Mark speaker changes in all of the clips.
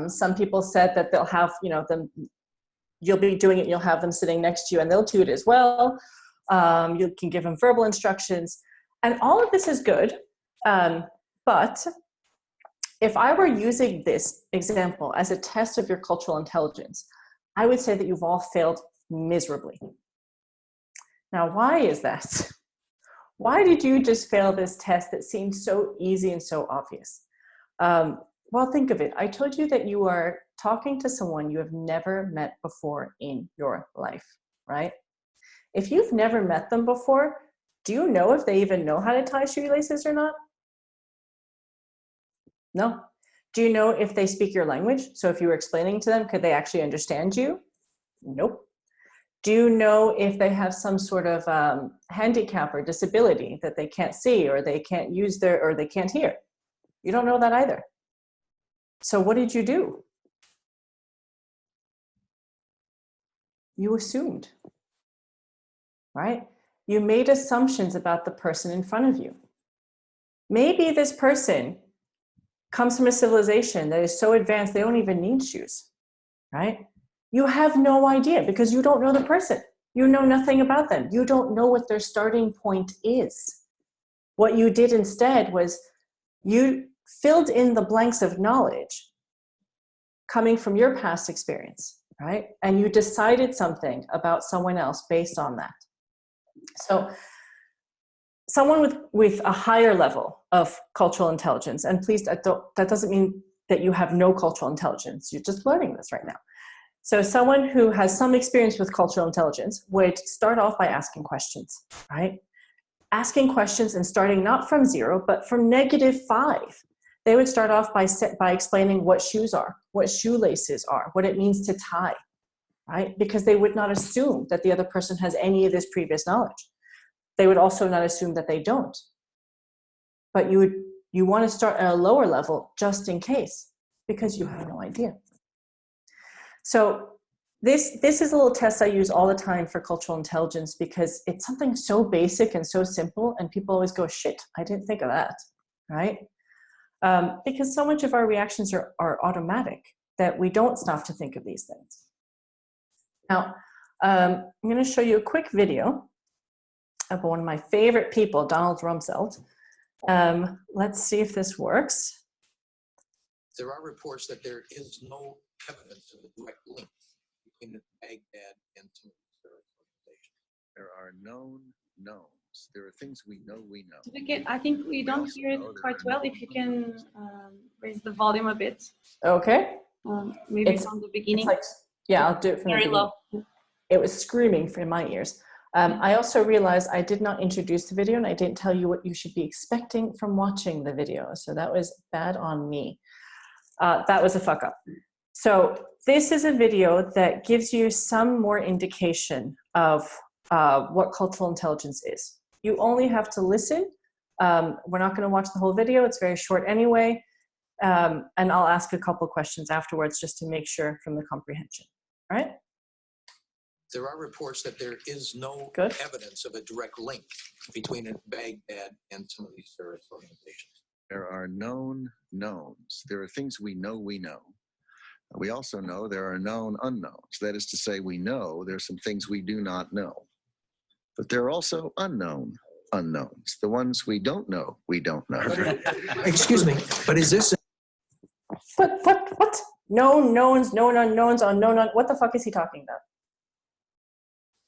Speaker 1: Some people said that they'll have, you'll be doing it, you'll have them sitting next to you and they'll do it as well. You can give them verbal instructions. And all of this is good. But if I were using this example as a test of your cultural intelligence, I would say that you've all failed miserably. Now, why is that? Why did you just fail this test that seemed so easy and so obvious? Well, think of it. I told you that you are talking to someone you have never met before in your life, right? If you've never met them before, do you know if they even know how to tie shoelaces or not? No. Do you know if they speak your language? So if you were explaining to them, could they actually understand you? Nope. Do you know if they have some sort of handicap or disability that they can't see or they can't use or they can't hear? You don't know that either. So what did you do? You assumed, right? You made assumptions about the person in front of you. Maybe this person comes from a civilization that is so advanced they don't even need shoes, right? You have no idea because you don't know the person. You know nothing about them. You don't know what their starting point is. What you did instead was you filled in the blanks of knowledge coming from your past experience, right? And you decided something about someone else based on that. So someone with a higher level of cultural intelligence, and please, that doesn't mean that you have no cultural intelligence. You're just learning this right now. So someone who has some experience with cultural intelligence would start off by asking questions, right? Asking questions and starting not from 0, but from -5. They would start off by explaining what shoes are, what shoelaces are, what it means to tie, right? Because they would not assume that the other person has any of this previous knowledge. They would also not assume that they don't. But you want to start at a lower level just in case, because you have no idea. So this is a little test I use all the time for cultural intelligence because it's something so basic and so simple, and people always go, shit, I didn't think of that, right? Because so much of our reactions are automatic that we don't stop to think of these things. Now, I'm going to show you a quick video of one of my favorite people, Donald Rumsfeld. Let's see if this works.
Speaker 2: There are reports that there is no evidence of a direct link between Baghdad and some of these terrorist organizations.
Speaker 3: There are known knowns. There are things we know we know.
Speaker 4: I think we don't hear it quite well. If you can raise the volume a bit.
Speaker 1: Okay.
Speaker 4: Maybe from the beginning.
Speaker 1: Like, yeah, I'll do it from the beginning.
Speaker 4: Very low.
Speaker 1: It was screaming in my ears. I also realized I did not introduce the video and I didn't tell you what you should be expecting from watching the video. So that was bad on me. That was a fuck up. So this is a video that gives you some more indication of what cultural intelligence is. You only have to listen. We're not going to watch the whole video. It's very short anyway. And I'll ask a couple questions afterwards just to make sure from the comprehension. All right?
Speaker 2: There are reports that there is no evidence of a direct link between Baghdad and some of these terrorist organizations.
Speaker 3: There are known knowns. There are things we know we know. We also know there are known unknowns. That is to say, we know there's some things we do not know. But there are also unknown unknowns. The ones we don't know, we don't know.
Speaker 2: Excuse me, but is this...
Speaker 1: What? Known knowns, known unknowns, unknown, what the fuck is he talking about?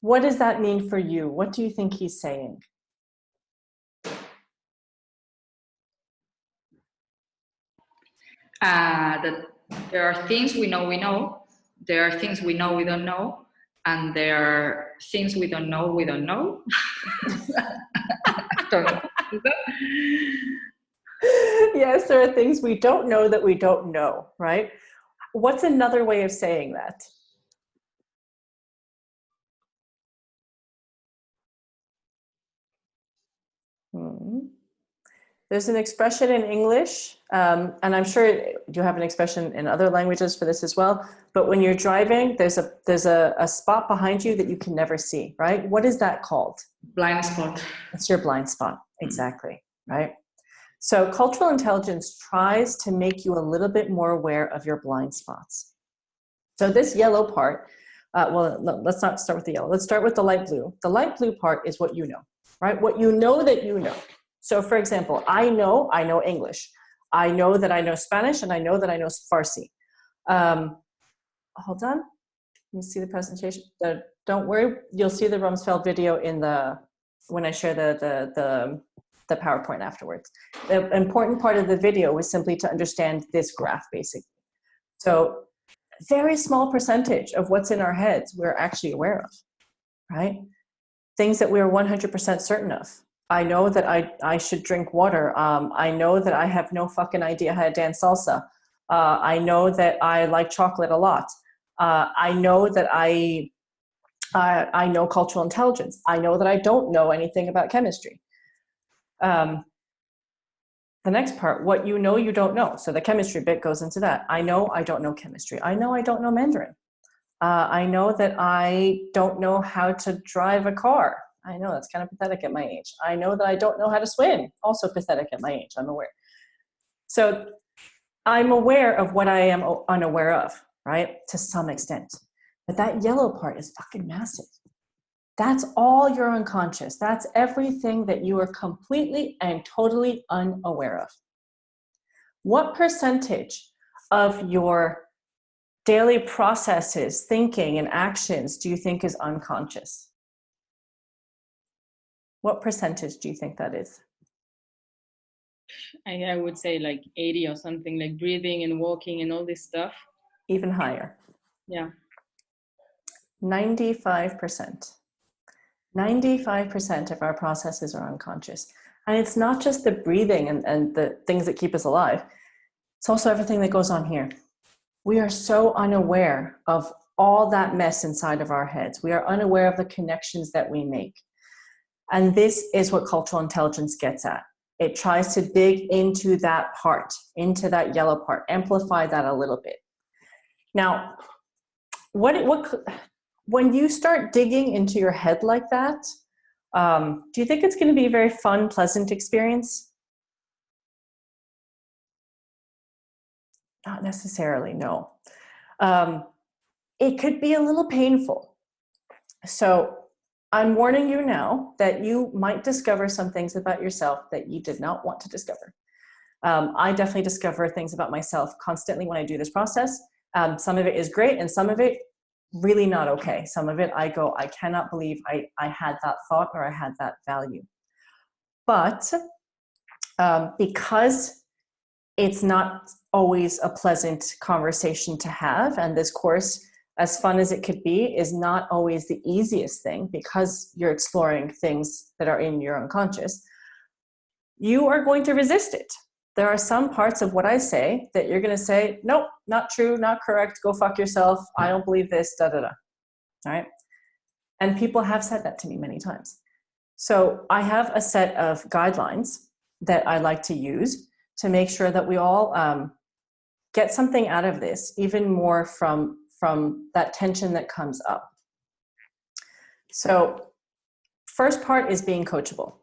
Speaker 1: What does that mean for you? What do you think he's saying?
Speaker 5: That there are things we know, there are things we know we don't know, and there are things we don't know we don't know. Don't know.
Speaker 1: Yes, there are things we don't know that we don't know, right? What's another way of saying that? There's an expression in English, and I'm sure you have an expression in other languages for this as well, but when you're driving, there's a spot behind you that you can never see, right? What is that called?
Speaker 5: Blind spot.
Speaker 1: It's your blind spot, exactly, right? So cultural intelligence tries to make you a little bit more aware of your blind spots. So this yellow part, well, no, let's not start with the yellow. Let's start with the light blue. The light blue part is what you know, right? What you know that you know. So for example, I know English. I know that I know Spanish, and I know that I know Farsi. Hold on. You see the presentation? Don't worry, you'll see the Rumsfeld video when I share the PowerPoint afterwards. The important part of the video was simply to understand this graph, basically. So very small percentage of what's in our heads we're actually aware of, right? Things that we're 100% certain of. I know that I should drink water. I know that I have no fucking idea how to dance salsa. I know that I like chocolate a lot. I know that I know cultural intelligence. I know that I don't know anything about chemistry. The next part, what you know you don't know. So the chemistry bit goes into that. I know I don't know chemistry. I know I don't know Mandarin. I know that I don't know how to drive a car. I know that's kind of pathetic at my age. I know that I don't know how to swim. Also pathetic at my age, I'm aware. So I'm aware of what I am unaware of, right? To some extent. But that yellow part is fucking massive. That's all your unconscious. That's everything that you are completely and totally unaware of. What percentage of your daily processes, thinking, and actions do you think is unconscious? What percentage do you think that is?
Speaker 4: I would say like 80 or something, like breathing and walking and all this stuff.
Speaker 1: Even higher.
Speaker 4: Yeah.
Speaker 1: 95%. 95% of our processes are unconscious. And it's not just the breathing and the things that keep us alive. It's also everything that goes on here. We are so unaware of all that mess inside of our heads. We are unaware of the connections that we make. And this is what cultural intelligence gets at. It tries to dig into that part, into that yellow part, amplify that a little bit. Now, when you start digging into your head like that, do you think it's going to be a very fun, pleasant experience? Not necessarily, no. It could be a little painful. So I'm warning you now that you might discover some things about yourself that you did not want to discover. I definitely discover things about myself constantly when I do this process. Some of it is great, and some of it really not okay. Some of it I go, I cannot believe I had that thought or I had that value. But because it's not always a pleasant conversation to have, and this course, as fun as it could be, is not always the easiest thing because you're exploring things that are in your unconscious, you are going to resist it. There are some parts of what I say that you're going to say, nope, not true, not correct, go fuck yourself, I don't believe this, da da da. All right? And people have said that to me many times. So I have a set of guidelines that I like to use to make sure that we all get something out of this, even more from that tension that comes up. So first part is being coachable.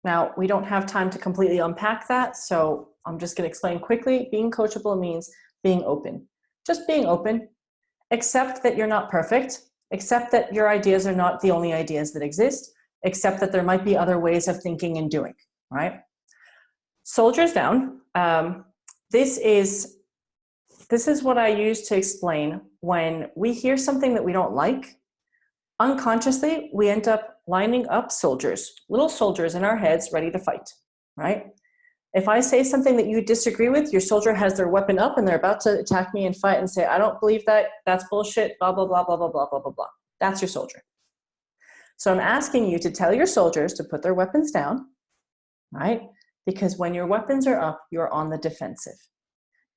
Speaker 1: Now, we don't have time to completely unpack that, so I'm just going to explain quickly. Being coachable means being open. Just being open. Accept that you're not perfect. Accept that your ideas are not the only ideas that exist. Accept that there might be other ways of thinking and doing, right? Soldiers down. This is what I use to explain when we hear something that we don't like. Unconsciously, we end up lining up soldiers, little soldiers in our heads ready to fight, right? If I say something that you disagree with, your soldier has their weapon up and they're about to attack me and fight and say, I don't believe that, that's bullshit, blah, blah, blah, blah, blah, blah, blah, blah, blah. That's your soldier. So I'm asking you to tell your soldiers to put their weapons down, right? Because when your weapons are up, you're on the defensive.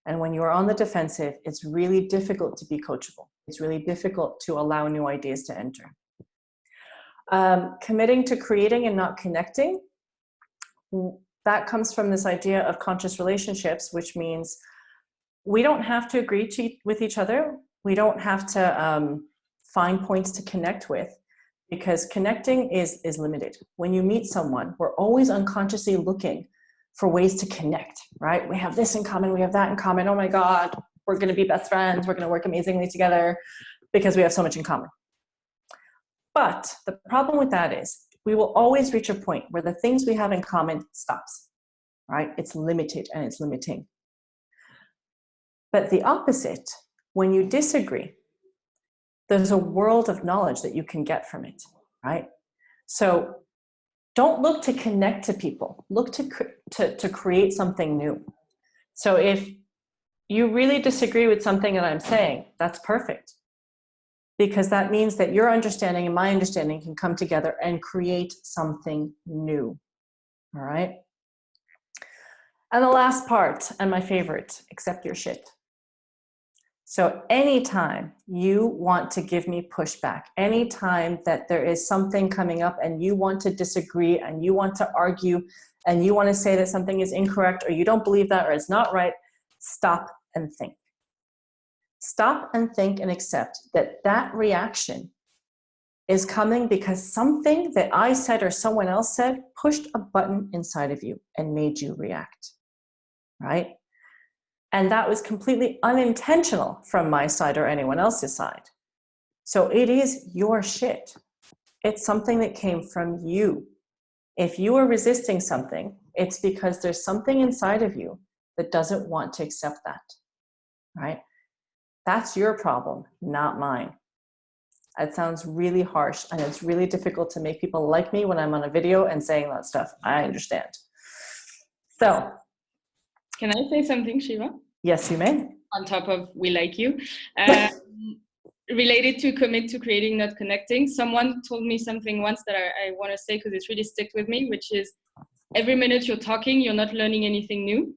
Speaker 1: And when you're on the defensive, it's really difficult to be coachable. It's really difficult to allow new ideas to enter. Committing to creating and not connecting, that comes from this idea of conscious relationships, which means we don't have to agree with each other. We don't have to find points to connect with, because connecting is limited. When you meet someone, we're always unconsciously looking for ways to connect, right? We have this in common, we have that in common. Oh my God, we're going to be best friends. We're going to work amazingly together because we have so much in common. But the problem with that is we will always reach a point where the things we have in common stops, right? It's limited and it's limiting. But the opposite, when you disagree, there's a world of knowledge that you can get from it, right? So don't look to connect to people. Look to create something new. So if you really disagree with something that I'm saying, that's perfect. Because that means that your understanding and my understanding can come together and create something new, all right? And the last part, and my favorite, accept your shit. So anytime you want to give me pushback, anytime that there is something coming up and you want to disagree and you want to argue and you want to say that something is incorrect or you don't believe that or it's not right, stop and think. Stop and think and accept that that reaction is coming because something that I said or someone else said pushed a button inside of you and made you react, right? And that was completely unintentional from my side or anyone else's side. So it is your shit. It's something that came from you. If you are resisting something, it's because there's something inside of you that doesn't want to accept that, right? That's your problem, not mine. It sounds really harsh and it's really difficult to make people like me when I'm on a video and saying that stuff. I understand. So.
Speaker 4: Can I say something, Shiva?
Speaker 1: Yes, you may.
Speaker 4: On top of we like you. Related to commit to creating, not connecting. Someone told me something once that I want to say because it's really stuck with me, which is every minute you're talking, you're not learning anything new.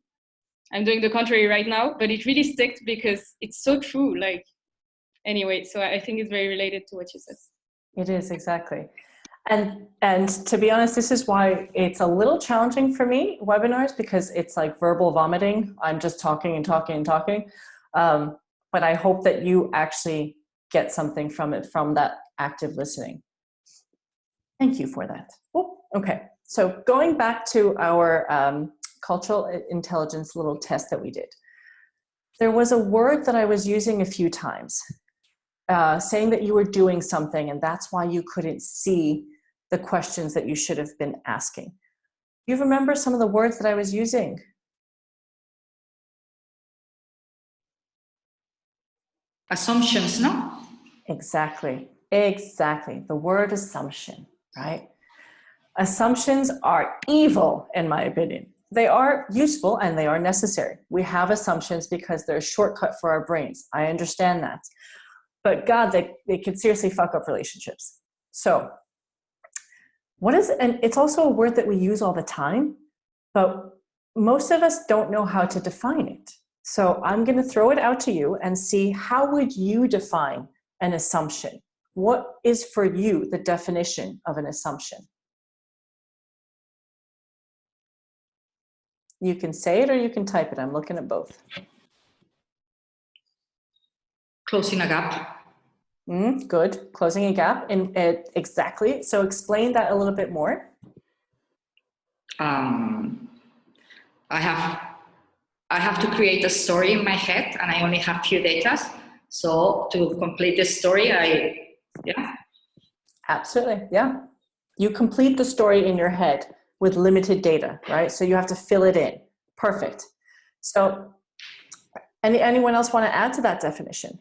Speaker 4: I'm doing the contrary right now, but it really stuck because it's so true. Like, anyway, so I think it's very related to what you said.
Speaker 1: It is, exactly. And to be honest, this is why it's a little challenging for me, webinars, because it's like verbal vomiting. I'm just talking and talking and talking. But I hope that you actually get something from it, from that active listening. Thank you for that. Oh, okay, so going back to our cultural intelligence little test that we did. There was a word that I was using a few times, saying that you were doing something and that's why you couldn't see the questions that you should have been asking. You remember some of the words that I was using?
Speaker 5: Assumptions, no?
Speaker 1: Exactly, exactly. The word assumption, right? Assumptions are evil, in my opinion. They are useful and they are necessary. We have assumptions because they're a shortcut for our brains. I understand that. But God, they could seriously fuck up relationships. So what is, and it's also a word that we use all the time, but most of us don't know how to define it. So I'm going to throw it out to you and see, how would you define an assumption? What is for you the definition of an assumption? You can say it or you can type it. I'm looking at both.
Speaker 5: Closing a gap.
Speaker 1: Good. Closing a gap. And exactly. So explain that a little bit more.
Speaker 5: I have to create a story in my head and I only have few data. So to complete this story, yeah.
Speaker 1: Absolutely. Yeah. You complete the story in your head with limited data, right? So you have to fill it in. Perfect. So anyone else want to add to that definition?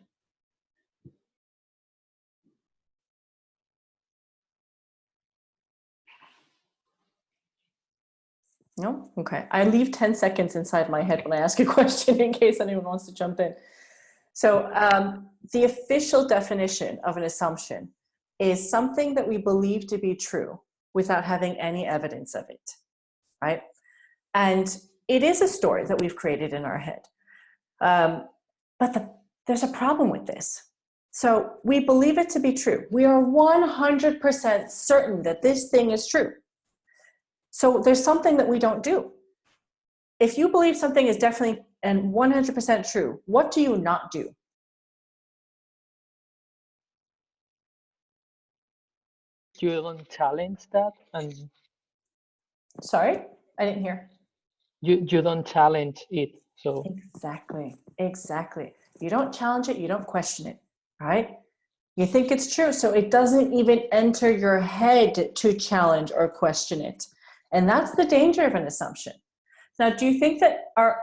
Speaker 1: No? Okay. I leave 10 seconds inside my head when I ask a question in case anyone wants to jump in. So the official definition of an assumption is something that we believe to be true without having any evidence of it, right? And it is a story that we've created in our head. But there's a problem with this. So we believe it to be true. We are 100% certain that this thing is true. So there's something that we don't do. If you believe something is definitely and 100% true, what do you not do?
Speaker 6: You don't challenge that and
Speaker 1: Sorry, I didn't hear.
Speaker 6: You don't challenge it. So
Speaker 1: Exactly. You don't challenge it, you don't question it, right? You think it's true, so it doesn't even enter your head to challenge or question it. And that's the danger of an assumption. Now, do you think that are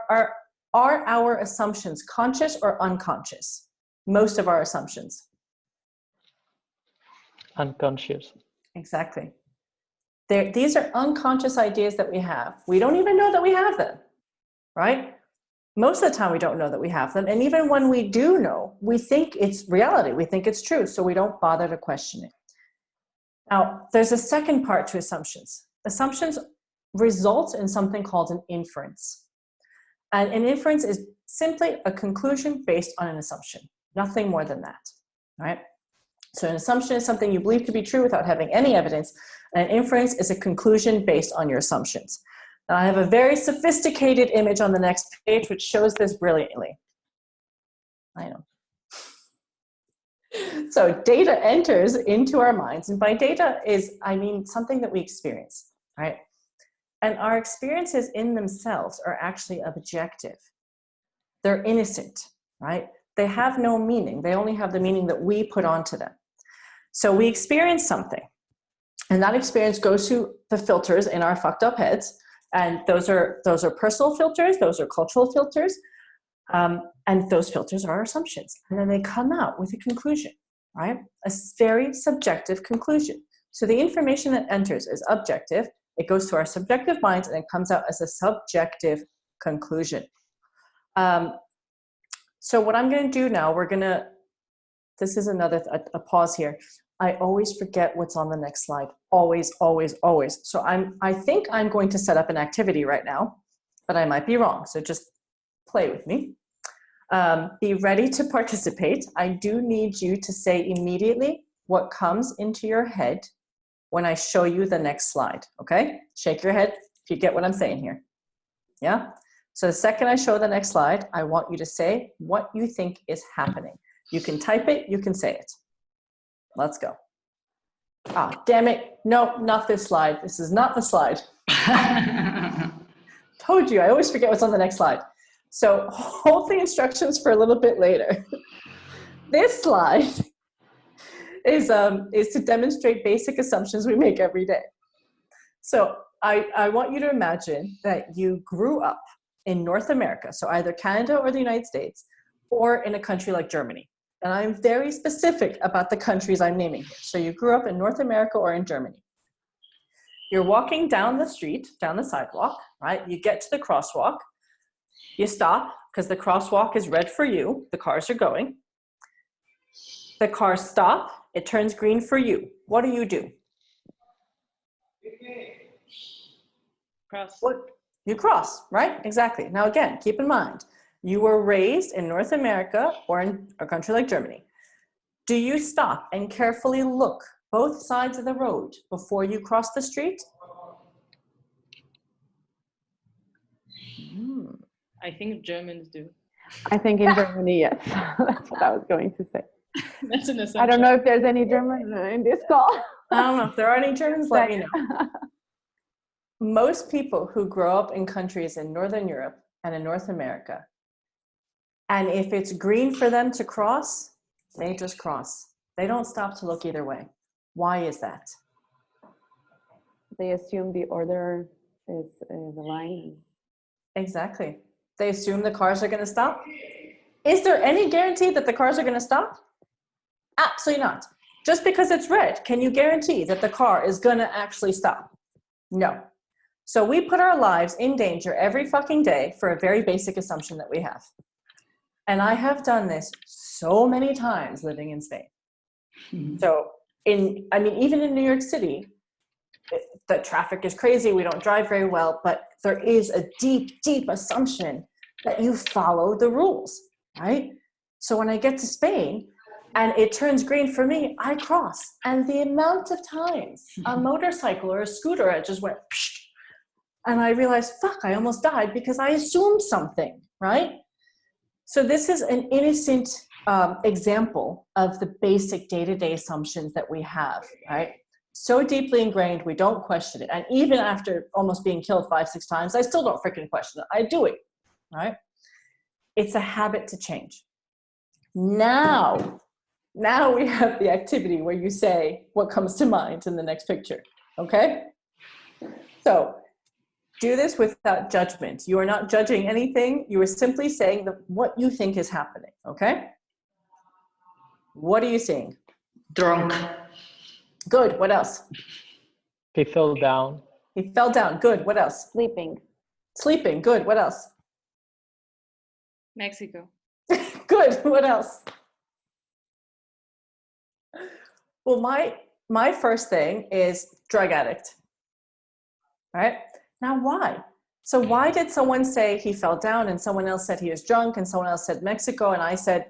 Speaker 1: our assumptions conscious or unconscious? Most of our assumptions.
Speaker 6: unconscious.
Speaker 1: Exactly. These are unconscious ideas that we have. We don't even know that we have them, right? Most of the time we don't know that we have them. And even when we do know, we think it's reality. We think it's true. So we don't bother to question it. Now, there's a second part to assumptions. Assumptions result in something called an inference. And an inference is simply a conclusion based on an assumption. Nothing more than that, right? So an assumption is something you believe to be true without having any evidence. And an inference is a conclusion based on your assumptions. Now, I have a very sophisticated image on the next page which shows this brilliantly. I know. So data enters into our minds, and by data I mean something that we experience, right? And our experiences in themselves are actually objective. They're innocent, right? They have no meaning. They only have the meaning that we put onto them. So we experience something, and that experience goes through the filters in our fucked up heads. And those are personal filters, those are cultural filters, and those filters are our assumptions. And then they come out with a conclusion, right? A very subjective conclusion. So the information that enters is objective, it goes to our subjective minds, and it comes out as a subjective conclusion. So what I'm going to do now, this is a pause here. I always forget what's on the next slide. Always. So I think I'm going to set up an activity right now, but I might be wrong. So just play with me. Be ready to participate. I do need you to say immediately what comes into your head when I show you the next slide, okay? Shake your head if you get what I'm saying here. Yeah? So the second I show the next slide, I want you to say what you think is happening. You can type it, you can say it. Let's go. Ah, damn it. No, not this slide. This is not the slide. Told you, I always forget what's on the next slide. So hold the instructions for a little bit later. This slide is to demonstrate basic assumptions we make every day. So I want you to imagine that you grew up in North America, so either Canada or the United States, or in a country like Germany. And I'm very specific about the countries I'm naming here. So you grew up in North America or in Germany. You're walking down the street, down the sidewalk, right? You get to the crosswalk. You stop because the crosswalk is red for you. The cars are going. The cars stop. It turns green for you. What do?
Speaker 4: Cross.
Speaker 1: What? You cross, right? Exactly. Now again, keep in mind, you were raised in North America or in a country like Germany. Do you stop and carefully look both sides of the road before you cross the street?
Speaker 4: I think Germans do.
Speaker 7: I think in Germany, yes. That's what I was going to say.
Speaker 4: That's an assumption.
Speaker 7: I don't know if there's any German in this call.
Speaker 1: I don't know. If there are any Germans, let me know. Most people who grow up in countries in Northern Europe and in North America, and if it's green for them to cross, they just cross. They don't stop to look either way. Why is that?
Speaker 7: They assume the order is aligned.
Speaker 1: Exactly. They assume the cars are going to stop. Is there any guarantee that the cars are going to stop? Absolutely not. Just because it's red, can you guarantee that the car is going to actually stop? No. So we put our lives in danger every fucking day for a very basic assumption that we have. And I have done this so many times living in Spain. So even in New York City, the traffic is crazy. We don't drive very well, but there is a deep, deep assumption that you follow the rules, right? So when I get to Spain and it turns green for me, I cross. And the amount of times a motorcycle or a scooter, I just went, psh, and I realized, fuck, I almost died because I assumed something, right? So this is an innocent example of the basic day-to-day assumptions that we have, right? so deeply ingrained, we don't question it. And even after almost being killed 5-6 times, I still don't freaking question it. I do it, right? It's a habit to change. Now we have the activity where you say what comes to mind in the next picture, okay? So do this without judgment. You are not judging anything. You are simply saying what you think is happening, okay? What are you seeing?
Speaker 5: Drunk.
Speaker 1: Good, what else?
Speaker 6: He fell down.
Speaker 1: He fell down, good, what else?
Speaker 7: Sleeping.
Speaker 1: Sleeping, good, what else?
Speaker 4: Mexico.
Speaker 1: Good, what else? Well, my first thing is drug addict, right? Now, why? So why did someone say he fell down and someone else said he was drunk and someone else said Mexico and I said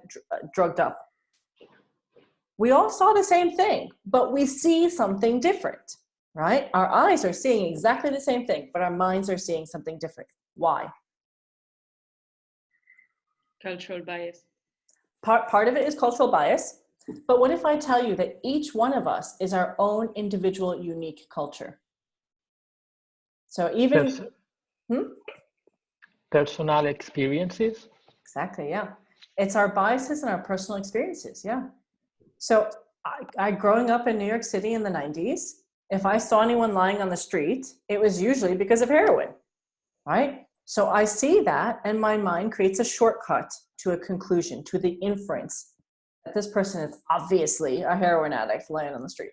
Speaker 1: drugged up? We all saw the same thing, but we see something different, right? Our eyes are seeing exactly the same thing, but our minds are seeing something different. Why?
Speaker 4: Cultural bias.
Speaker 1: Part of it is cultural bias, but what if I tell you that each one of us is our own individual, unique culture? So even...
Speaker 6: Personal experiences.
Speaker 1: Exactly, yeah. It's our biases and our personal experiences, yeah. So I growing up in New York City in the 90s, if I saw anyone lying on the street, it was usually because of heroin, right? So I see that and my mind creates a shortcut to a conclusion, to the inference that this person is obviously a heroin addict lying on the street,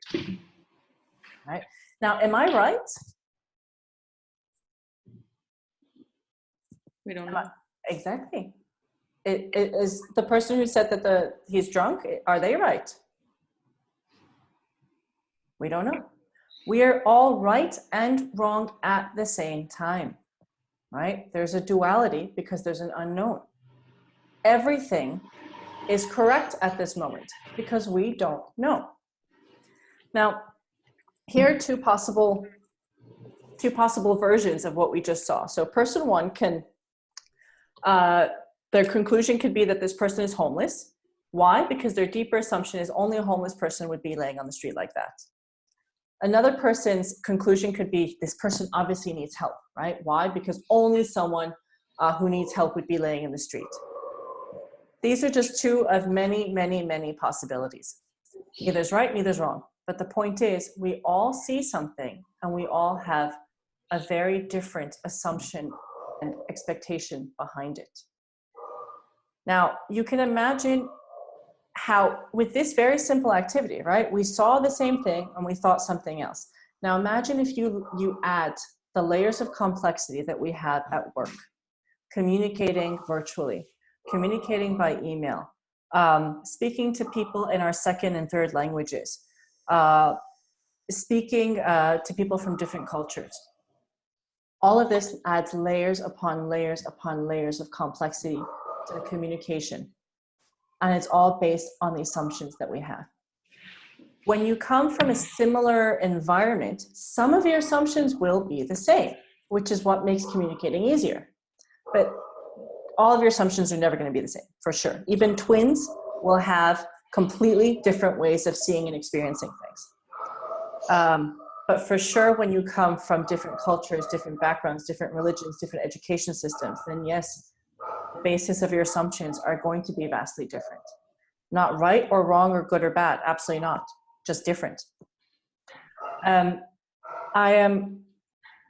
Speaker 1: right? Now, am I right?
Speaker 4: We don't know.
Speaker 1: Exactly. It is the person who said that he's drunk, are they right? We don't know. We are all right and wrong at the same time, right? There's a duality because there's an unknown. Everything is correct at this moment because we don't know. Now, here are two possible versions of what we just saw. So person one can, their conclusion could be that this person is homeless. Why? Because their deeper assumption is only a homeless person would be laying on the street like that. Another person's conclusion could be this person obviously needs help, right? Why? Because only someone who needs help would be laying in the street. These are just two of many, many, many possibilities. Neither's right, neither's wrong. But the point is, we all see something and we all have a very different assumption and expectation behind it. Now, you can imagine how with this very simple activity, right? We saw the same thing and we thought something else. Now imagine if you add the layers of complexity that we have at work, communicating virtually, communicating by email, speaking to people in our second and third languages, speaking to people from different cultures. All of this adds layers upon layers upon layers of complexity to the communication. And it's all based on the assumptions that we have. When you come from a similar environment, some of your assumptions will be the same, which is what makes communicating easier. But all of your assumptions are never going to be the same, for sure. Even twins will have completely different ways of seeing and experiencing things. But for sure, when you come from different cultures, different backgrounds, different religions, different education systems, then yes, the basis of your assumptions are going to be vastly different. Not right or wrong or good or bad, absolutely not, just different. I am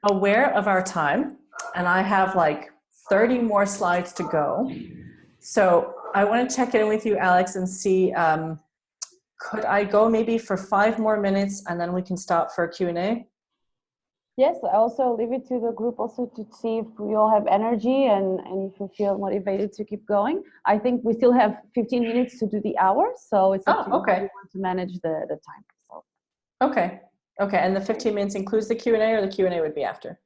Speaker 1: aware of our time and I have like 30 more slides to go. So I want to check in with you, Alex, and see, could I go maybe for 5 more minutes and then we can stop for a Q&A?
Speaker 7: Yes, I also leave it to the group also to see if we all have energy and if you feel motivated to keep going. I think we still have 15 minutes to do the hour, so it's up to you how you want to manage the time. So.
Speaker 1: Okay, and the 15 minutes includes the Q&A or the Q&A would be after?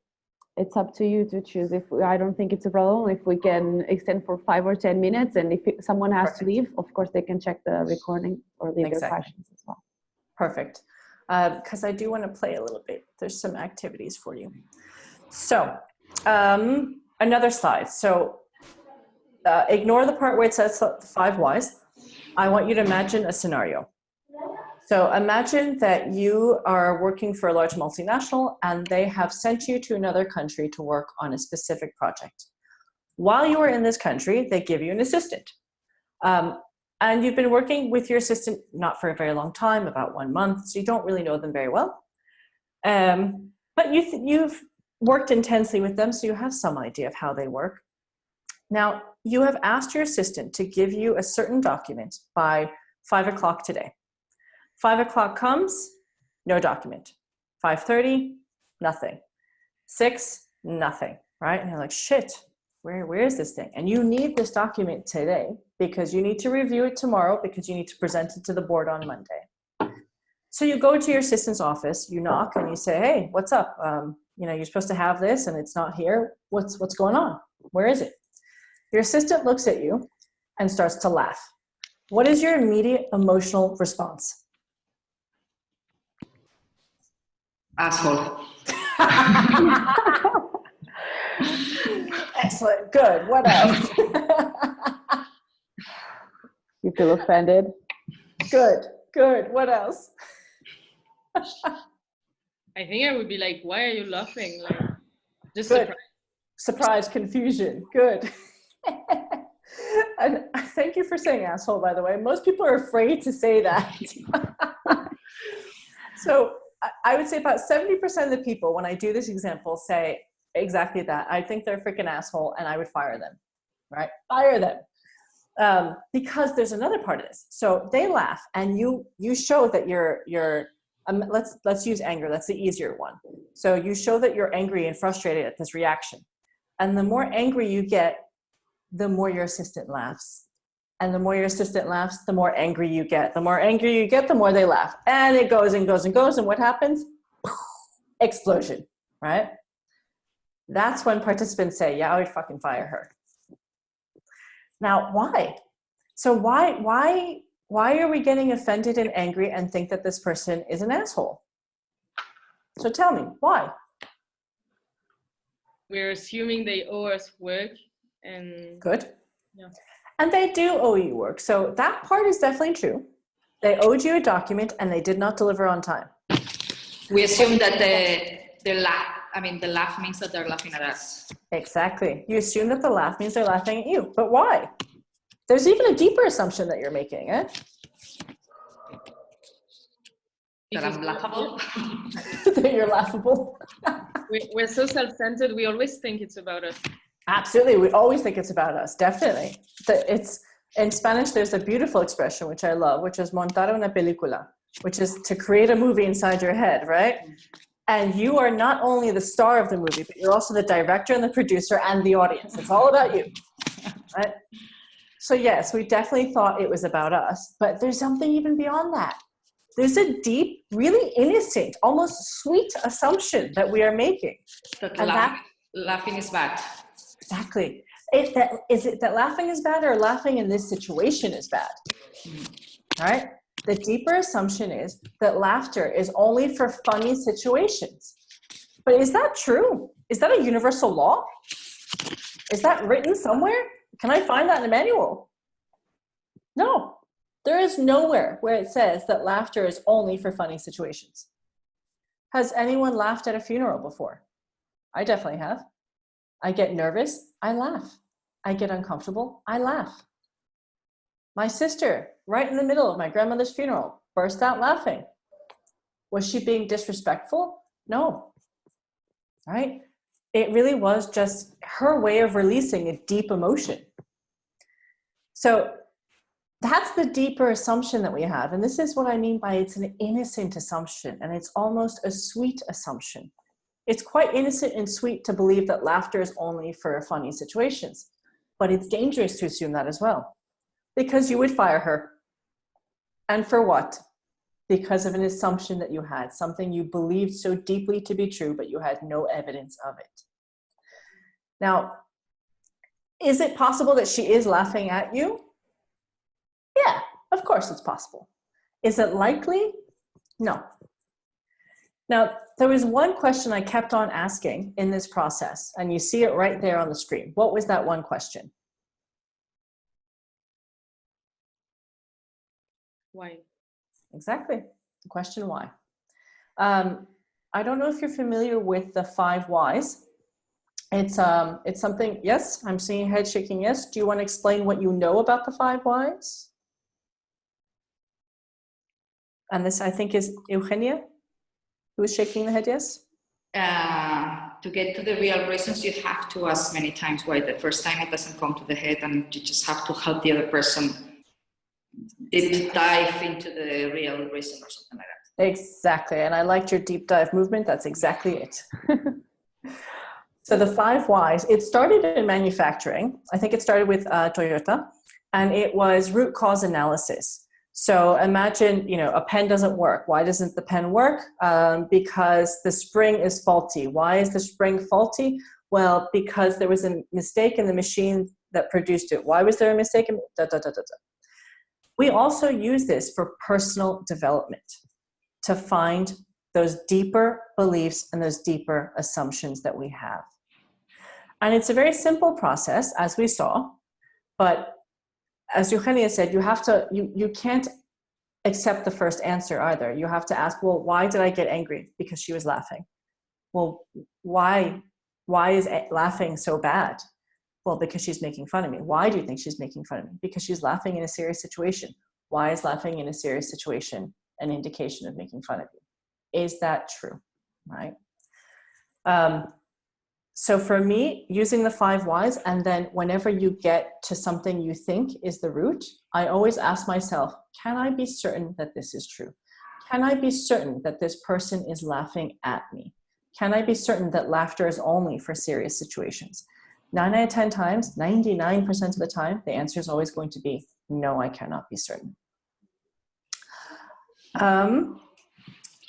Speaker 7: It's up to you to choose. I don't think it's a problem if we can extend for 5 or 10 minutes, and if someone has to leave, of course they can check the recording or leave their questions as well.
Speaker 1: Perfect. Because I do want to play a little bit. There's some activities for you. So another slide. So ignore the part where it says the 5 whys. I want you to imagine a scenario. So imagine that you are working for a large multinational and they have sent you to another country to work on a specific project. While you are in this country, they give you an assistant. And you've been working with your assistant not for a very long time, about 1 month, so you don't really know them very well. But you've worked intensely with them, so you have some idea of how they work. Now, you have asked your assistant to give you a certain document by 5 o'clock today. 5 o'clock comes, no document. 5:30, nothing. 6, nothing, right? And you're like, shit, where is this thing? And you need this document today because you need to review it tomorrow because you need to present it to the board on Monday. So you go to your assistant's office, you knock and you say, hey, what's up? You're supposed to have this and it's not here. What's going on? Where is it? Your assistant looks at you and starts to laugh. What is your immediate emotional response?
Speaker 5: Asshole.
Speaker 1: Excellent. Good. What else?
Speaker 7: You feel offended?
Speaker 1: Good. What else?
Speaker 4: I think I would be like, why are you laughing? Like, just
Speaker 1: good. Surprise, confusion. Good. And thank you for saying asshole, by the way. Most people are afraid to say that. So I would say about 70% of the people, when I do this example, say exactly that. I think they're a freaking asshole and I would fire them, right? Fire them. Because there's another part of this. So they laugh and you show that let's use anger. That's the easier one. So you show that you're angry and frustrated at this reaction. And the more angry you get, the more your assistant laughs. And the more your assistant laughs, the more angry you get. The more angry you get, the more they laugh. And it goes and goes and goes. And what happens? Explosion, right? That's when participants say, yeah, I would fucking fire her. Now, why? So why are we getting offended and angry and think that this person is an asshole? So tell me, why?
Speaker 4: We're assuming they owe us work and...
Speaker 1: Good.
Speaker 4: Yeah.
Speaker 1: And they do owe you work. So that part is definitely true. They owed you a document and they did not deliver on time.
Speaker 5: We assume that the laugh means that they're laughing at us.
Speaker 1: Exactly. You assume that the laugh means they're laughing at you. But why? There's even a deeper assumption that you're making, eh?
Speaker 5: That I'm laughable.
Speaker 1: That you're laughable.
Speaker 4: We're so self-centered, we always think it's about us.
Speaker 1: Absolutely. We always think it's about us. Definitely. In Spanish, there's a beautiful expression, which I love, which is montar una película, which is to create a movie inside your head, right? And you are not only the star of the movie, but you're also the director and the producer and the audience. It's all about you, right? So yes, we definitely thought it was about us, but there's something even beyond that. There's a deep, really innocent, almost sweet assumption that we are making.
Speaker 5: Laughing is bad.
Speaker 1: Exactly. Is it that laughing is bad or laughing in this situation is bad? Right? The deeper assumption is that laughter is only for funny situations. But is that true? Is that a universal law? Is that written somewhere? Can I find that in a manual? No. There is nowhere where it says that laughter is only for funny situations. Has anyone laughed at a funeral before? I definitely have. I get nervous, I laugh. I get uncomfortable, I laugh. My sister, right in the middle of my grandmother's funeral, burst out laughing. Was she being disrespectful? No. Right? It really was just her way of releasing a deep emotion. So that's the deeper assumption that we have. And this is what I mean by it's an innocent assumption, and it's almost a sweet assumption. It's quite innocent and sweet to believe that laughter is only for funny situations, but it's dangerous to assume that as well, because you would fire her. And for what? Because of an assumption that you had, something you believed so deeply to be true, but you had no evidence of it. Now, is it possible that she is laughing at you? Yeah, of course it's possible. Is it likely? No. Now, there was one question I kept on asking in this process, and you see it right there on the screen. What was that one question?
Speaker 4: Why?
Speaker 1: Exactly. The question why. I don't know if you're familiar with the 5 whys. It's something, yes, I'm seeing head shaking, yes. Do you want to explain what you know about the 5 whys? And this, I think, is Eugenia, who is shaking the head, yes?
Speaker 5: To get to the real reasons, you have to ask many times why. The first time it doesn't come to the head, and you just have to help the other person deep dive into the real reason or something like that.
Speaker 1: Exactly, and I liked your deep dive movement. That's exactly it. So the 5 whys, it started in manufacturing. I think it started with Toyota, and it was root cause analysis. So imagine, you know, a pen doesn't work. Why doesn't the pen work? Because the spring is faulty. Why is the spring faulty? Well, because there was a mistake in the machine that produced it. Why was there a mistake? We also use this for personal development, to find those deeper beliefs and those deeper assumptions that we have. And it's a very simple process, as we saw, but as Eugenia said, you can't accept the first answer either. You have to ask, well, why did I get angry? Because she was laughing. Well, why is laughing so bad? Well, because she's making fun of me. Why do you think she's making fun of me? Because she's laughing in a serious situation. Why is laughing in a serious situation an indication of making fun of you? Is that true, right? So for me, using the 5 whys, and then whenever you get to something you think is the root, I always ask myself, can I be certain that this is true? Can I be certain that this person is laughing at me? Can I be certain that laughter is only for serious situations? 9 out of 10 times, 99% of the time, the answer is always going to be, no, I cannot be certain.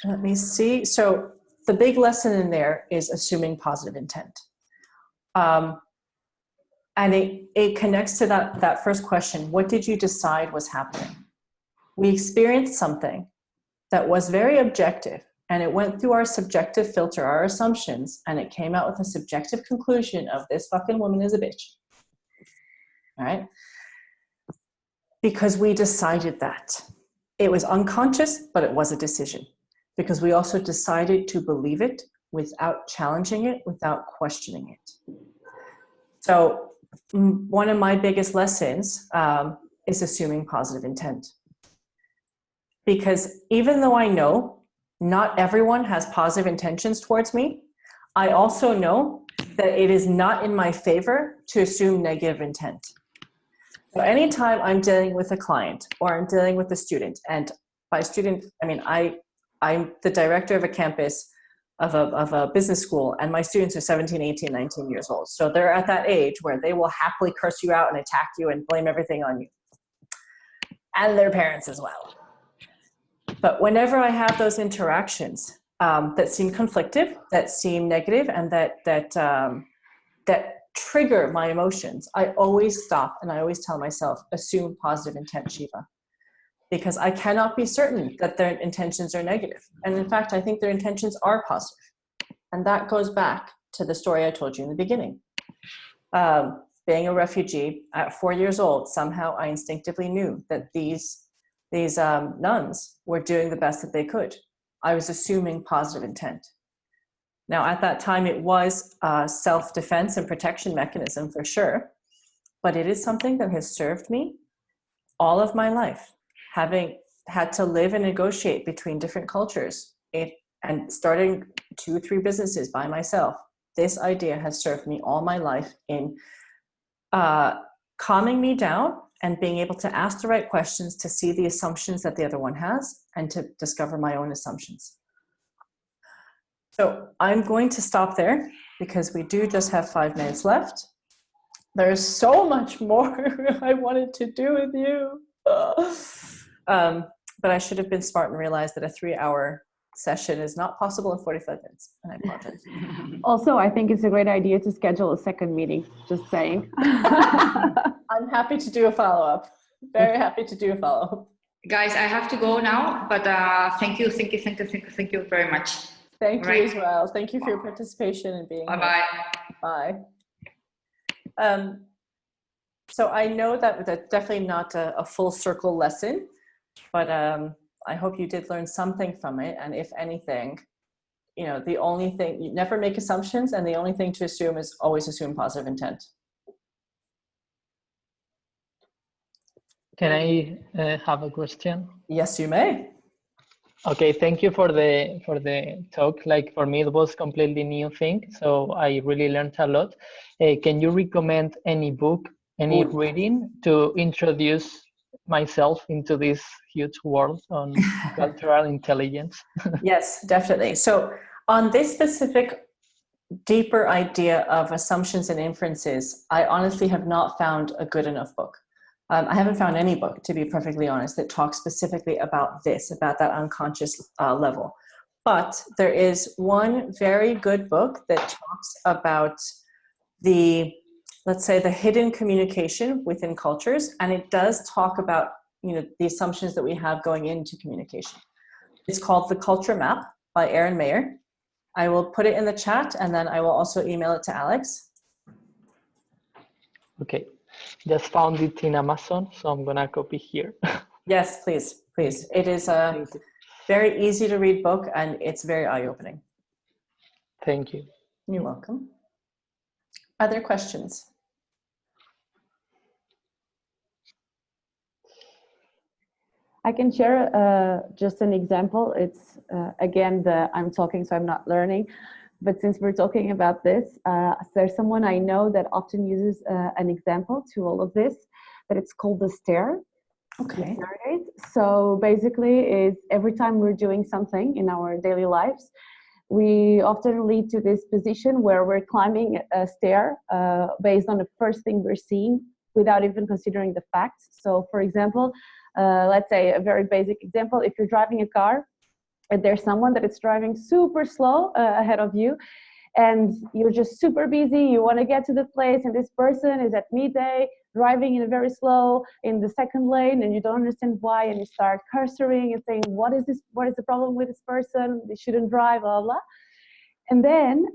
Speaker 1: Let me see. So the big lesson in there is assuming positive intent. And it connects to that first question. What did you decide was happening? We experienced something that was very objective, and it went through our subjective filter, our assumptions, and it came out with a subjective conclusion of this fucking woman is a bitch. All right? Because we decided that. It was unconscious, but it was a decision. Because we also decided to believe it without challenging it, without questioning it. So one of my biggest lessons is assuming positive intent. Because even though I know not everyone has positive intentions towards me, I also know that it is not in my favor to assume negative intent. So anytime I'm dealing with a client or I'm dealing with a student, and by student, I mean, I'm the director of a campus of a business school, and my students are 17, 18, 19 years old. So they're at that age where they will happily curse you out and attack you and blame everything on you. And their parents as well. But whenever I have those interactions that seem conflictive, that seem negative, and that trigger my emotions, I always stop and I always tell myself, assume positive intent, Shiva. Because I cannot be certain that their intentions are negative. And in fact, I think their intentions are positive. And that goes back to the story I told you in the beginning. Being a refugee at 4 years old, somehow I instinctively knew that these nuns were doing the best that they could. I was assuming positive intent. Now, at that time, it was a self-defense and protection mechanism for sure, but it is something that has served me all of my life. Having had to live and negotiate between different cultures and starting 2 or 3 businesses by myself, this idea has served me all my life in calming me down and being able to ask the right questions to see the assumptions that the other one has and to discover my own assumptions. So I'm going to stop there because we do just have 5 minutes left. There's so much more I wanted to do with you. But I should have been smart and realized that a 3-hour session is not possible in 45 minutes. And I apologize.
Speaker 7: Also, I think it's a great idea to schedule a second meeting, just saying.
Speaker 1: I'm happy to do a follow-up. Very happy to do a follow-up.
Speaker 5: Guys, I have to go now, but thank you very much.
Speaker 1: Thank you as well. Thank you for your participation and being
Speaker 5: Bye-bye.
Speaker 1: here. Bye. So I know that that's definitely not a full circle lesson, but I hope you did learn something from it. And if anything, you know, the only thing, you never make assumptions, and the only thing to assume is always assume positive intent.
Speaker 6: Can I have a question?
Speaker 1: Yes, you may.
Speaker 6: Okay, thank you for the talk. Like for me, it was completely new thing, so I really learned a lot. Can you recommend any book, any reading to introduce myself into this huge world on cultural intelligence?
Speaker 1: Yes, definitely. So on this specific deeper idea of assumptions and inferences, I honestly have not found a good enough book. I haven't found any book, to be perfectly honest, that talks specifically about this, about that unconscious level. But there is one very good book that talks about the, let's say, the hidden communication within cultures, and it does talk about, you know, the assumptions that we have going into communication. It's called The Culture Map by Erin Mayer. I will put it in the chat, and then I will also email it to Alex.
Speaker 6: Okay, just found it in Amazon, so I'm gonna copy here.
Speaker 1: Yes, please, please. It is a very easy to read book, and it's very eye-opening.
Speaker 6: Thank you.
Speaker 1: You're welcome. Other questions?
Speaker 7: I can share just an example. It's again, I'm talking, so I'm not learning. But since we're talking about this, there's someone I know that often uses an example to all of this, but it's called the stare.
Speaker 1: Okay.
Speaker 7: So basically, is every time we're doing something in our daily lives, we often lead to this position where we're climbing a stair based on the first thing we're seeing without even considering the facts. So for example, let's say a very basic example, if you're driving a car and there's someone that is driving super slow ahead of you, and you're just super busy, you want to get to the place, and this person is at midday driving in a very slow in the second lane, and you don't understand why, and you start cursing and saying, what is the problem with this person? They shouldn't drive, blah, blah. And then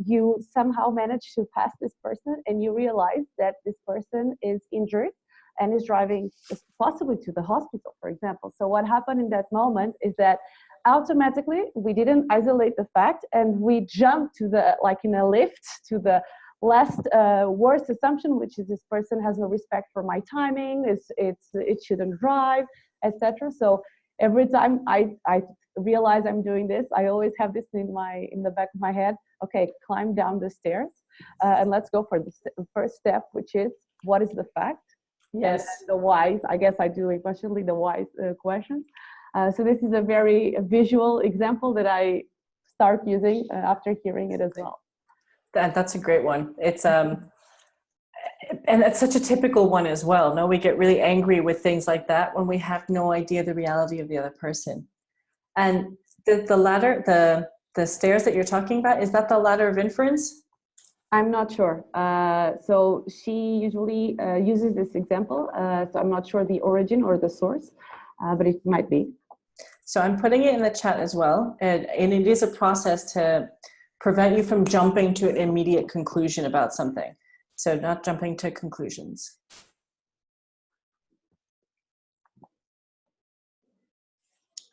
Speaker 7: you somehow manage to pass this person, and you realize that this person is injured and is driving possibly to the hospital, for example. So what happened in that moment is that automatically we didn't isolate the fact, and we jumped to the, like in a lift, to the last worst assumption, which is this person has no respect for my timing, it shouldn't drive, etc. So every time I realize I'm doing this, I always have this in the back of my head. Okay, climb down the stairs, and let's go for the first step, which is, what is the fact?
Speaker 1: Yes.
Speaker 7: And the whys. I guess I do eventually the whys questions. So this is a very visual example that I start using after hearing it as well.
Speaker 1: That's a great one. It's and it's such a typical one as well. No, we get really angry with things like that when we have no idea the reality of the other person. And the ladder, the stairs that you're talking about, is that the ladder of inference?
Speaker 7: I'm not sure. So she usually uses this example. So I'm not sure the origin or the source, but it might be.
Speaker 1: So I'm putting it in the chat as well. And it is a process to prevent you from jumping to an immediate conclusion about something. So not jumping to conclusions.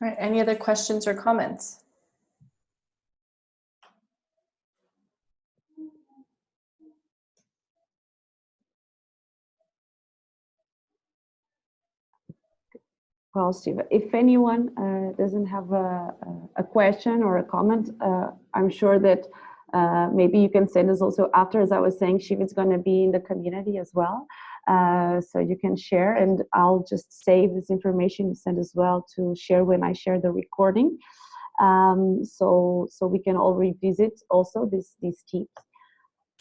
Speaker 1: All right, any other questions or comments?
Speaker 7: Well, Steve, if anyone doesn't have a question or a comment, I'm sure that maybe you can send us also after. As I was saying, Shiva's going to be in the community as well. So you can share, and I'll just save this information you send as well to share when I share the recording. So we can all revisit also these tips.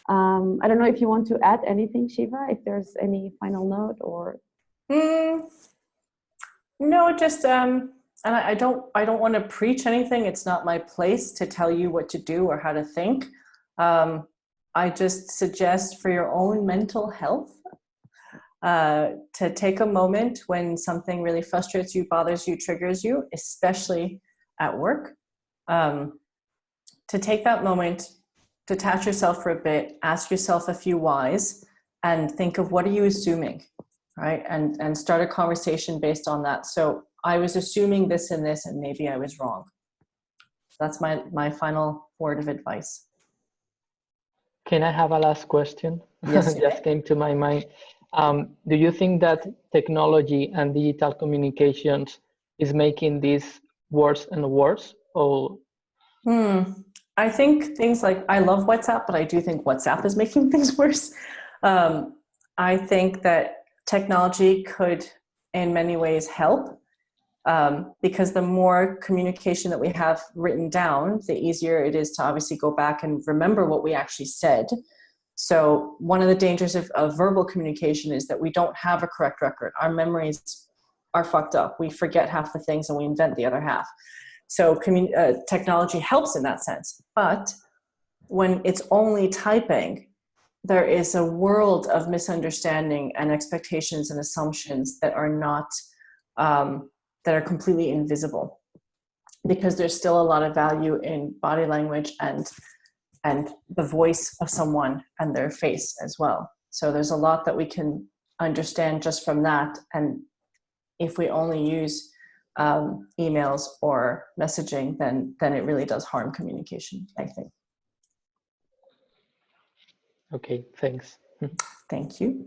Speaker 7: I don't know if you want to add anything, Shiva, if there's any final note or...
Speaker 1: No, just and I don't want to preach anything. It's not my place to tell you what to do or how to think. I just suggest for your own mental health to take a moment when something really frustrates you, bothers you, triggers you, especially at work, to take that moment, detach yourself for a bit, ask yourself a few whys, and think of what are you assuming, right? And start a conversation based on that. So I was assuming this and this, and maybe I was wrong. That's my final word of advice.
Speaker 6: Can I have a last question?
Speaker 1: Yes.
Speaker 6: Just came to my mind. Do you think that technology and digital communications is making this worse and worse? Or
Speaker 1: I think things like, I love WhatsApp, but I do think WhatsApp is making things worse. I think that technology could, in many ways, help. Because the more communication that we have written down, the easier it is to obviously go back and remember what we actually said. So one of the dangers of verbal communication is that we don't have a correct record. Our memories are fucked up. We forget half the things and we invent the other half. So technology helps in that sense. But when it's only typing, there is a world of misunderstanding and expectations and assumptions that are not that are completely invisible, because there's still a lot of value in body language and the voice of someone and their face as well. So there's a lot that we can understand just from that. And if we only use emails or messaging, then it really does harm communication, I think.
Speaker 6: okay, thanks.
Speaker 1: Thank you.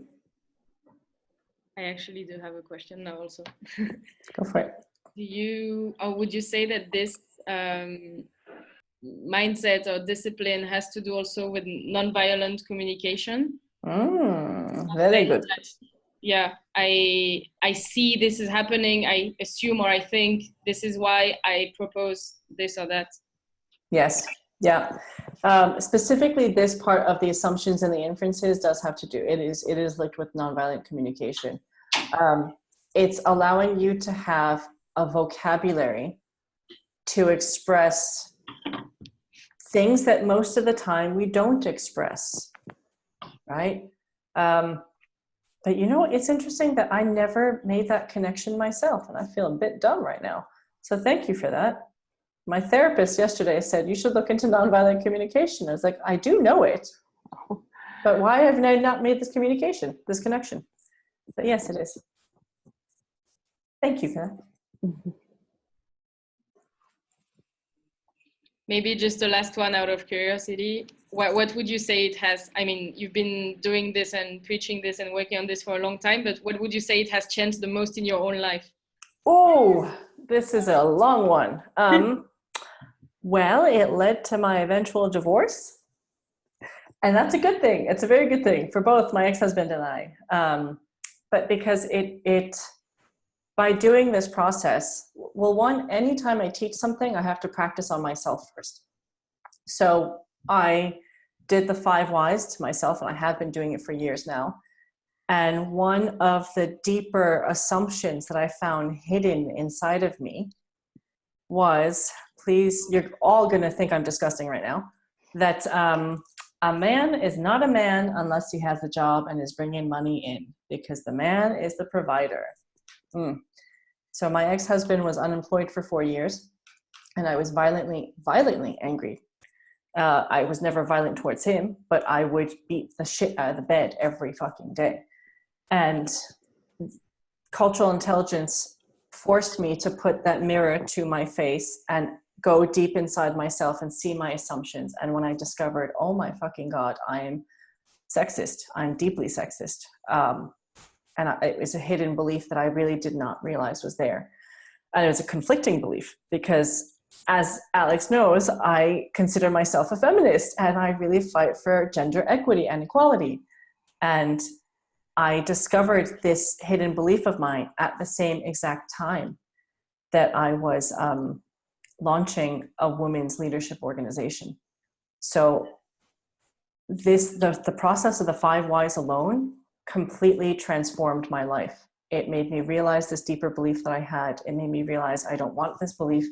Speaker 4: I actually do have a question now also.
Speaker 1: Go for it.
Speaker 4: Would you say that this mindset or discipline has to do also with non-violent communication?
Speaker 1: Very good.
Speaker 4: Yeah, I see this is happening, I assume or I think this is why I propose this or that.
Speaker 1: Yes, yeah. Specifically, this part of the assumptions and the inferences does have to do, it is linked with nonviolent communication. It's allowing you to have a vocabulary to express things that most of the time we don't express, right? But you know, it's interesting that I never made that connection myself, and I feel a bit dumb right now. So thank you for that. My therapist yesterday said, you should look into nonviolent communication. I was like, I do know it, but why have I not made this connection? But yes, it is. Thank you for that.
Speaker 4: Maybe just the last one out of curiosity. What would you say it has, I mean, you've been doing this and preaching this and working on this for a long time, but what would you say it has changed the most in your own life?
Speaker 1: Oh, this is a long one. Well, it led to my eventual divorce. And that's a good thing. It's a very good thing for both my ex-husband and I. But because it by doing this process, well, one, anytime I teach something, I have to practice on myself first. So I did the 5 whys to myself, and I have been doing it for years now. And one of the deeper assumptions that I found hidden inside of me was, please, you're all going to think I'm disgusting right now, that a man is not a man unless he has a job and is bringing money in, because the man is the provider. So my ex-husband was unemployed for 4 years, and I was violently angry. I was never violent towards him, but I would beat the shit out of the bed every fucking day. And cultural intelligence forced me to put that mirror to my face and go deep inside myself and see my assumptions. And when I discovered, oh my fucking God, I'm sexist. I'm deeply sexist. And it was a hidden belief that I really did not realize was there. And it was a conflicting belief because, as Alex knows, I consider myself a feminist and I really fight for gender equity and equality. And I discovered this hidden belief of mine at the same exact time that I was launching a women's leadership organization. So the process of the 5 whys alone completely transformed my life. It made me realize this deeper belief that I had. It made me realize I don't want this belief.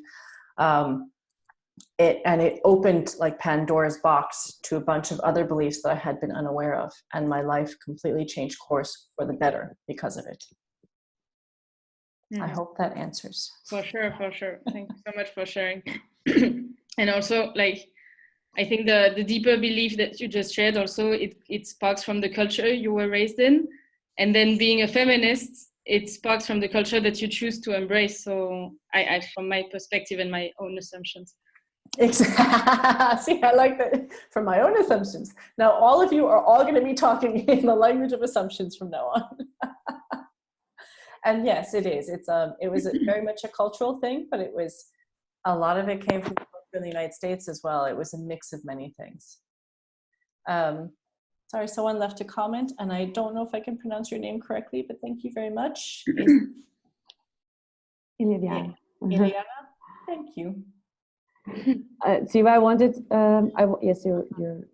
Speaker 1: It opened like Pandora's box to a bunch of other beliefs that I had been unaware of. And my life completely changed course for the better because of it. I hope that answers.
Speaker 4: For sure. Thank you so much for sharing. And also, like, I think the deeper belief that you just shared also, it sparks from the culture you were raised in. And then being a feminist, it sparks from the culture that you choose to embrace. So I from my perspective and my own assumptions.
Speaker 1: Exactly. See, I like that. From my own assumptions. Now, all of you are all going to be talking in the language of assumptions from now on. And yes, it is. It was very much a cultural thing, but a lot of it came from the United States as well. It was a mix of many things. Sorry, someone left a comment, and I don't know if I can pronounce your name correctly, but thank you very much.
Speaker 7: Iliana.
Speaker 1: Iliana, thank you.
Speaker 7: Shiva, I wanted, yes, you're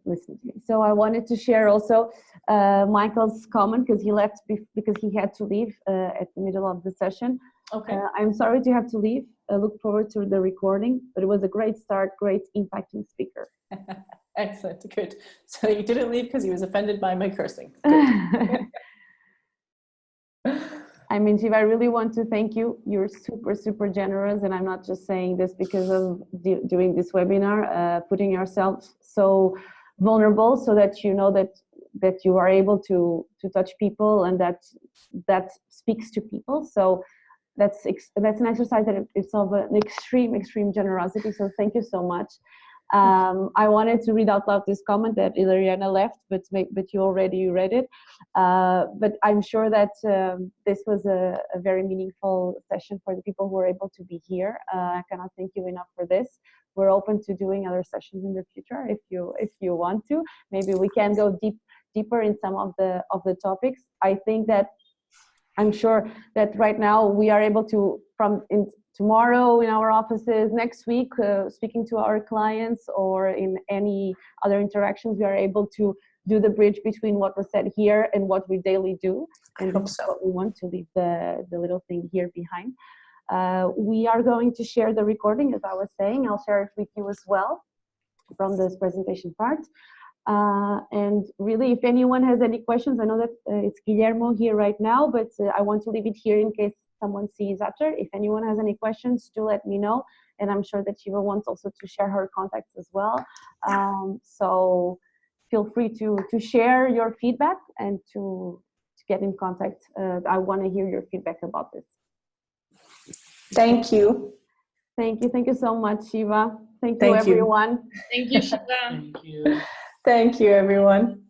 Speaker 7: listening to me. So I wanted to share also Michael's comment because he left because he had to leave at the middle of the session.
Speaker 1: Okay.
Speaker 7: I'm sorry to have to leave. I look forward to the recording, but it was a great start, great impacting speaker.
Speaker 1: Excellent, good. So he didn't leave because he was offended by my cursing.
Speaker 7: I mean, Shiva, I really want to thank you. You're super, super generous. And I'm not just saying this because of doing this webinar, putting yourself so vulnerable so that you know that you are able to touch people and that speaks to people. So that's an exercise that it's of an extreme generosity. So thank you so much. I wanted to read out loud this comment that Ilariana left, but you already read it. But I'm sure that this was a very meaningful session for the people who were able to be here. I cannot thank you enough for this. We're open to doing other sessions in the future if you want to. Maybe we can go deeper in some of the topics. I think that I'm sure that right now we are able to, tomorrow in our offices, next week, speaking to our clients or in any other interactions, we are able to do the bridge between what was said here and what we daily do. And that's what we want to leave the little thing here behind. We are going to share the recording, as I was saying. I'll share it with you as well from this presentation part. And really, if anyone has any questions, I know that it's Guillermo here right now, but I want to leave it here in case someone sees after. If anyone has any questions, do let me know. And I'm sure that Shiva wants also to share her contacts as well. So feel free to share your feedback and to get in contact. I want to hear your feedback about this.
Speaker 1: Thank you.
Speaker 7: Thank you so much, Shiva. Thank you, everyone.
Speaker 4: Thank you, Shiva.
Speaker 6: Thank you.
Speaker 1: Thank you, everyone.